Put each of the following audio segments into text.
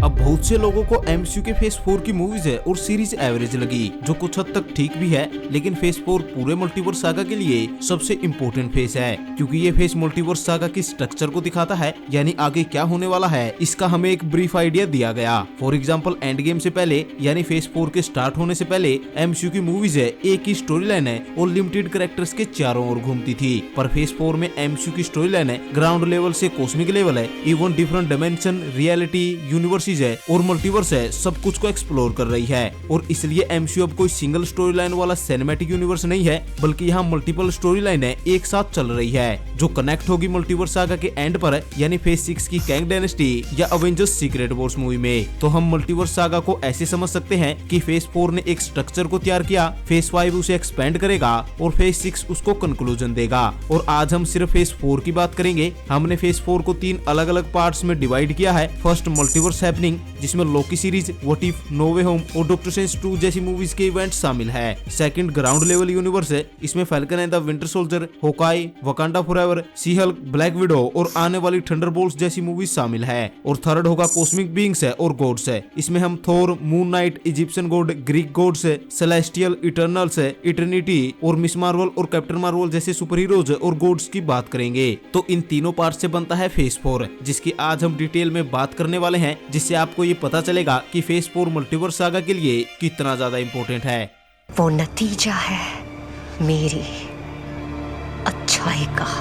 अब बहुत से लोगों को एमसीयू के फेज 4 की मूवीज है और सीरीज एवरेज लगी, जो कुछ हद तक ठीक भी है, लेकिन फेज 4 पूरे मल्टीवर्स सागा के लिए सबसे इम्पोर्टेंट फेज है, क्योंकि ये फेज मल्टीवर्स सागा की स्ट्रक्चर को दिखाता है, यानी आगे क्या होने वाला है इसका हमें एक ब्रीफ आइडिया दिया गया। फॉर एग्जाम्पल एंड गेम से पहले यानी फेज 4 के स्टार्ट होने से पहले एमसीयू की मूवीज है एक ही स्टोरी लाइन है और लिमिटेड कैरेक्टर्स के चारों ओर घूमती थी, पर फेज 4 में एमसीयू की स्टोरी लाइन है ग्राउंड लेवल से कॉस्मिक लेवल है, even different dimension, reality, universes है और मल्टीवर्स है, सब कुछ को एक्सप्लोर कर रही है। और इसलिए एमसीयू अब कोई सिंगल स्टोरी लाइन वाला सिनेमैटिक यूनिवर्स नहीं है, बल्कि यहाँ मल्टीपल स्टोरी लाइन है एक साथ चल रही है, जो कनेक्ट होगी मल्टीवर्स सागा के एंड पर, यानी फेज 6 की कैंग डायनेस्टी या अवेंजर्स सीक्रेट वॉर्स मूवी में। तो हम मल्टीवर्स सागा को ऐसे समझ सकते हैं कि फेज 4 ने एक स्ट्रक्चर को तैयार किया, फेज 5 उसे एक्सपेंड करेगा और फेज 6 उसको कंक्लूजन देगा। और आज हम सिर्फ फेज 4 की बात करेंगे। हमने फेज 4 को 3 अलग अलग पार्ट्स में डिवाइड किया है। फर्स्ट मल्टीवर्स हैपनिंग, जिसमें Loki series, what if, no way home और डॉक्टर स्ट्रेंज 2 जैसी मूवीज के इवेंट शामिल है। सेकंड ग्राउंड लेवल यूनिवर्स है, इसमें Falcon and the Winter Soldier, Hawkeye, Wakanda Forever, She Hulk, Black Widow और आने वाली थंडरबोल्ट्स जैसी मूवीज शामिल है। और थर्ड होगा कॉस्मिक बीइंग्स है और गॉड्स है, इसमें हम Thor, Moon Knight, Egyptian god, Greek gods है, सेलेस्टियल, इटर्नल्स है, इटर्निटी और मिस मार्वल और कैप्टन मार्वल जैसे सुपर हीरोज और गॉड्स की बात करेंगे। तो इन तीनों पार्ट से बनता है फेज 4, जिसकी आज हम डिटेल में बात करने वाले हैं, जिससे आपको ये पता चलेगा कि फेज 4 मल्टीवर्स सागा के लिए कितना ज्यादा इम्पोर्टेंट है। वो नतीजा है मेरी अच्छाई का।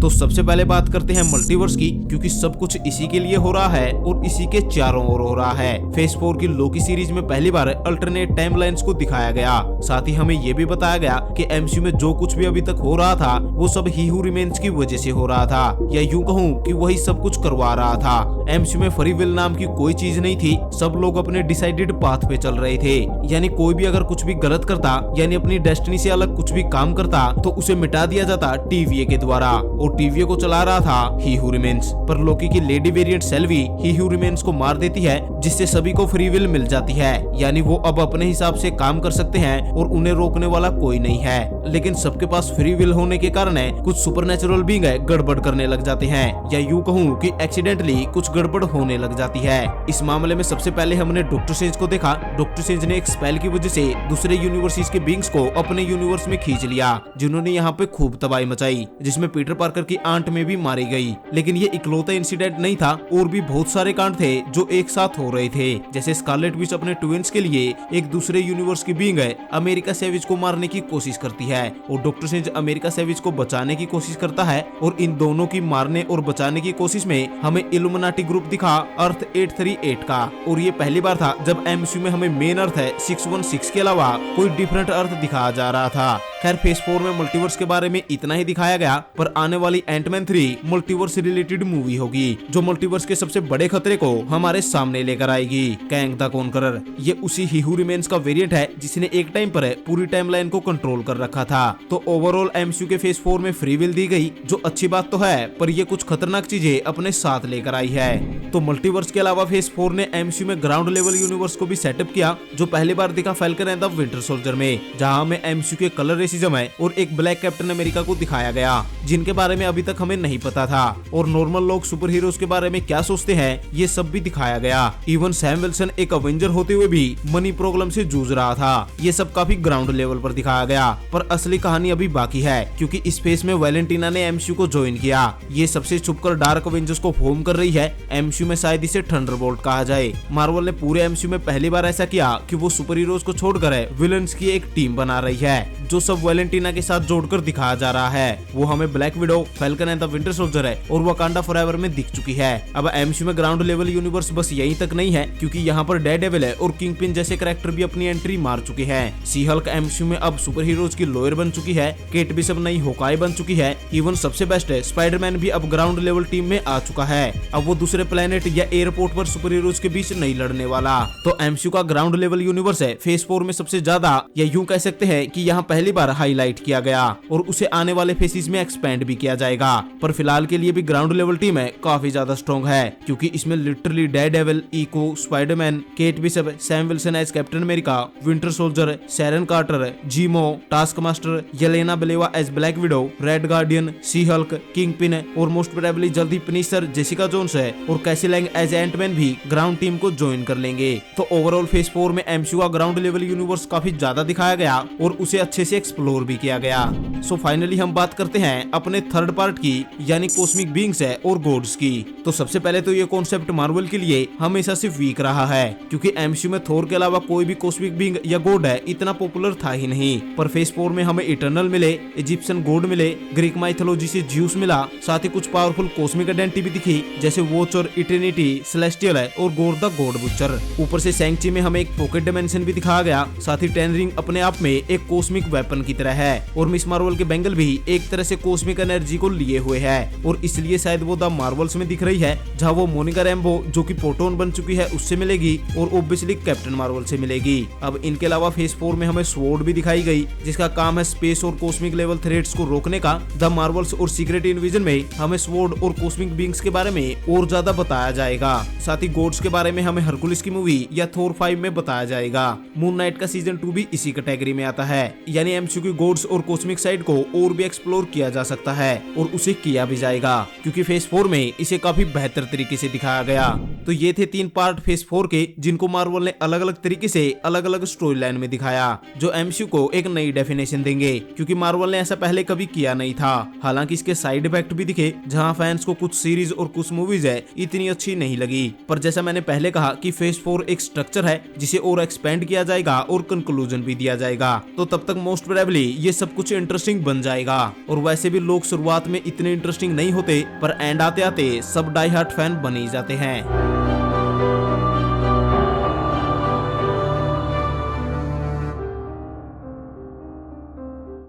तो सबसे पहले बात करते हैं मल्टीवर्स की, क्योंकि सब कुछ इसी के लिए हो रहा है और इसी के चारों ओर हो रहा है। फेज 4 की लोकी सीरीज में पहली बार अल्टरनेट टाइमलाइंस को दिखाया गया। साथ ही हमें ये भी बताया गया कि एमसीयू में जो कुछ भी अभी तक हो रहा था वो सब ही हू रिमेन्स की वजह से हो रहा था, या यूं कहूं कि वही सब कुछ करवा रहा था। एमसीयू में फ्री विल नाम की कोई चीज नहीं थी, सब लोग अपने डिसाइडेड पाथ पे चल रहे थे, यानी कोई भी अगर कुछ भी गलत करता यानी अपनी डेस्टिनी से अलग कुछ भी काम करता तो उसे मिटा दिया जाता टीवीए के द्वारा। और टीवीए को चला रहा था ही हू रिमेन्स, पर लोकी की लेडी वेरिएंट सेल्वी ही हू रिमेन्स को मार देती है, जिससे सभी को फ्री विल मिल जाती है, यानी वो अब अपने हिसाब से काम कर सकते हैं और उन्हें रोकने वाला कोई नहीं है। लेकिन सबके पास फ्री विल होने के कारण कुछ सुपरनेचुरल बीइंग गड़बड़ करने लग जाते हैं, या यूं कहूं कि एक्सीडेंटली कुछ गड़बड़ होने लग जाती है। इस मामले में सबसे पहले हमने डॉक्टर स्ट्रेंज को देखा। डॉक्टर स्ट्रेंज ने एक स्पेल की वजह से दूसरे यूनिवर्सिटीज के बीइंग्स को अपने यूनिवर्स में खींच लिया, जिन्होंने यहाँ पे खूब तबाही मचाई, जिसमें पीटर पार्कर की आंट में भी मारी गई। लेकिन ये इकलौता इंसिडेंट नहीं था, और भी बहुत सारे कांड थे जो एक साथ हो रहे थे, जैसे स्कारलेट विच अपने ट्विंस के लिए एक दूसरे यूनिवर्स की बीइंग अमेरिका सेविज को मारने की कोशिश करती है, और डॉक्टर स्ट्रेंज अमेरिका सेविज को बचाने की कोशिश करता है। और इन दोनों की मारने और बचाने की कोशिश में हमें इल्यूमिनाटी ग्रुप दिखा अर्थ 838 का, और ये पहली बार था जब एमसीयू में हमें मेन अर्थ है 616 के अलावा कोई डिफरेंट अर्थ दिखाया जा रहा था। खैर फेज 4 में मल्टीवर्स के बारे में इतना ही दिखाया गया, पर आने वाली एंटमैन 3 मल्टीवर्स रिलेटेड मूवी होगी, जो मल्टीवर्स के सबसे बड़े खतरे को हमारे सामने लेकर आएगी। कैंग द कॉन्करर, ये उसी ही हू रिमेन्स का वेरिएंट है जिसने एक टाइम पर पूरी टाइमलाइन को कंट्रोल कर रखा था। तो ओवरऑल एमसीयू के फेज 4 में फ्री विल दी गई, जो अच्छी बात तो है, पर ये कुछ खतरनाक चीजें अपने साथ लेकर आई है। तो मल्टीवर्स के अलावा फेज 4 ने एमसीयू में ग्राउंड लेवल यूनिवर्स को भी सेटअप किया, जो पहली बार दिखा falcon and the Winter soldier में, जहां हमें एमसीयू के कलर रेसिज्म है और एक ब्लैक कैप्टन अमेरिका को दिखाया गया, जिनके बारे में अभी तक हमें नहीं पता था। और नॉर्मल लोग सुपर हीरोज के बारे में क्या सोचते हैं ये सब भी दिखाया गया। इवन सैम विल्सन एक अवेंजर होते हुए भी मनी प्रॉब्लम से जूझ रहा था। ये सब काफी ग्राउंड लेवल पर दिखाया गया, पर असली कहानी अभी बाकी है, क्योंकि इस फेज में वैलेंटीना ने एमसीयू को ज्वाइन किया। ये सबसे छुपकर डार्क अवेंजर्स को फॉर्म कर रही है। एमसीयू में शायद इसे थंडरबोल्ट कहा जाए। मार्वल ने पूरे एमसीयू में पहली बार ऐसा किया कि वो सुपर हीरोज को छोड़कर विलन्स की एक टीम बना रही है, जो सब वैलेंटीना के साथ जोड़कर दिखाया जा रहा है। वो हमें black window, falcon and the Winter soldier है और वकांडा फॉरएवर में दिख चुकी है। अब एमसीयू में ग्राउंड लेवल यूनिवर्स बस यहीं तक नहीं है, क्योंकि यहाँ पर डेयरडेविल है और किंगपिन जैसे कैरेक्टर भी अपनी एंट्री मार चुके हैं। सी हल्क एमसीयू में अब सुपर हीरोज की लॉयर बन चुकी है। केट बिशप नई होकाई बन चुकी है। इवन सबसे बेस्ट है स्पाइडरमैन भी अब ग्राउंड लेवल टीम में आ चुका है। अब वो दूसरे प्लेनेट या एयरपोर्ट पर सुपर हीरोज के बीच नहीं लड़ने वाला। तो एमसीयू का ग्राउंड लेवल यूनिवर्स है फेज 4 में सबसे ज्यादा, या यूं कह सकते हैं कि यहाँ पहली बार बार हाईलाइट किया गया और उसे आने वाले फेसेस में एक्सपेंड भी किया जाएगा। पर फिलहाल के लिए भी ग्राउंड लेवल टीम है काफी ज्यादा स्ट्रॉन्ग है, क्योंकि इसमें literally Daredevil, Echo, Spiderman, Kate Bishop, Sam Wilson as Captain America, Winter Soldier, Sharon Carter, Zemo, Taskmaster, Yelena Belova as Black Widow, Red Guardian, She Hulk, Kingpin और most probably जल्दी finisher Jessica Jones है और Cassie Lang as Antman भी ground team को join कर लेंगे। तो overall phase 4 में एमसीयू का ग्राउंड लेवल यूनिवर्स काफी ज्यादा दिखाया गया और उसे अच्छे से एक्सप्लोर भी किया गया। सो फाइनली हम बात करते हैं अपने थर्ड पार्ट की, यानी कॉस्मिक बीइंग्स है और गॉड्स की। तो सबसे पहले तो ये कॉन्सेप्ट मार्वल के लिए हमेशा से वीक रहा है, क्योंकि एमसीयू में थोर के अलावा कोई भी कॉस्मिक बीइंग या गॉड है इतना पॉपुलर था ही नहीं। पर फेज 4 में हमें इटर्नल मिले, इजिप्शियन गॉड मिले, ग्रीक माइथोलॉजी से ज्यूस मिला, साथ ही कुछ पावरफुल कॉस्मिक आइडेंटिटी भी दिखी जैसे वॉच और इटर्निटी, सेलेस्टियल है और गॉड द गॉड बुचर। ऊपर से शैंग-ची में हमें एक पॉकेट डायमेंशन भी दिखाया गया, साथ ही टेन रिंग अपने आप में एक कॉस्मिक वेपन की तरह है और मिस मार्वल के बैंगल भी एक तरह से कॉस्मिक एनर्जी को लिए हुए है और इसलिए शायद वो द मार्वल्स में दिख रही है, जहाँ वो मोनिका रैम्बो जो कि प्रोटॉन बन चुकी है उससे मिलेगी और ऑब्वियसली कैप्टन मार्वल से मिलेगी। अब इनके अलावा फेज 4 में हमें स्वॉर्ड भी दिखाई गई, जिसका काम है स्पेस और कॉस्मिक लेवल थ्रेट्स को रोकने का। द मार्वल्स और सीक्रेट इनविजन में हमें स्वॉर्ड और कॉस्मिक बीइंग्स के बारे में और ज्यादा बताया जाएगा। साथ ही गॉड्स के बारे में हमें हरकुलिस की मूवी या थोर 5 में बताया जाएगा। मून नाइट का सीजन 2 भी इसी कैटेगरी में आता है, यानी एमसीयू की गॉड्स और कॉस्मिक साइड को और भी एक्सप्लोर किया जा सकता है और उसे किया भी जाएगा, क्योंकि फेज 4 में इसे काफी बेहतर तरीके से दिखाया गया। तो ये थे 3 पार्ट फेज 4 के, जिनको मार्वल ने अलग अलग तरीके से अलग अलग स्टोरी लाइन में दिखाया, जो एमसीयू को एक नई डेफिनेशन देंगे, क्योंकि मार्वल ने ऐसा पहले कभी किया नहीं था। हालांकि इसके साइड इफेक्ट भी दिखे, जहां फैंस को कुछ सीरीज और कुछ मूवीज है इतनी अच्छी नहीं लगी। पर जैसा मैंने पहले कहा कि फेज 4 एक स्ट्रक्चर है जिसे और एक्सपेंड किया जाएगा और कंक्लूजन भी दिया जाएगा, तो तब तक मोस्ट प्रोबेबली ये सब कुछ इंटरेस्टिंग बन जाएगा। और वैसे भी लोग शुरुआत में इतने इंटरेस्टिंग नहीं होते, पर एंड आते आते सब डाई हार्ट फैन बन ही जाते हैं।